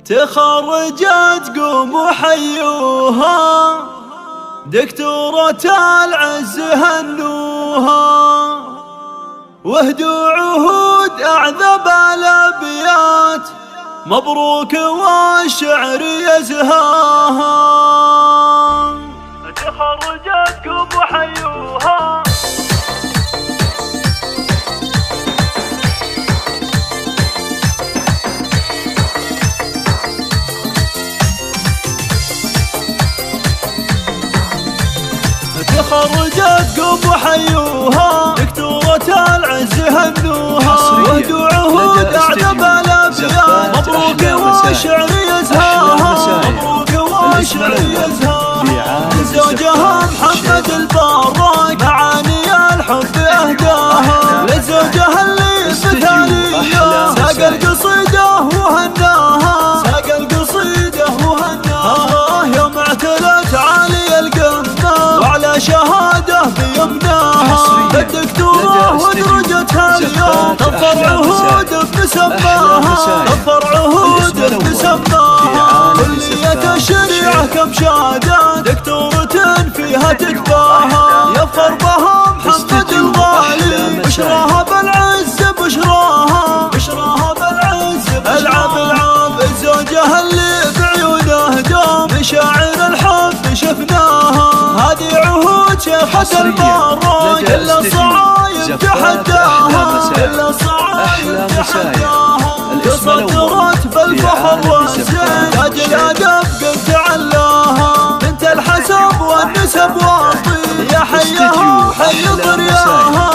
تخرجت قوموا حيوها، دكتورة العز هنوها، واهدوا عهود أعذب الأبيات، مبروك والشعر يزهاها. تخرجت قوموا حيوها، تخرجت قوموا حيوها، دكتورة العز هنوها، واهدوا عهود أعذب الأبيات، مبروك والشعر يزهاها، مبروك والشعر يزهاها. لزوجها محمد البراك معاني الحب أهداها، لزوجها اللي مثالية ساق القصيدة وهناها، ساق القصيدة وهناها. يوم اعتلت عالي القمة وعلى شهادة بيمناها، الدكتورة ودرجتها اليوم تظفر عهود بسماها، تظفر عهود بسماها. كلية الشريعة كم شهادة دكتورة فيها تكفاها، يفخر بها محمد الغالي، بشراها بالعز بشراها، بشراها بالعز. العب زوجها اللي بعيونه دوم مشاعر الحب شفناها، هذه عهود شيخة البراك، كل الصعايب تحداها، كل الصعايب تحداها. تصدرت بالفخر والزين، تاج الأدب قد تعلاها، بنت الحسب والنسب والطيب، يا حيها وحي ضرياها.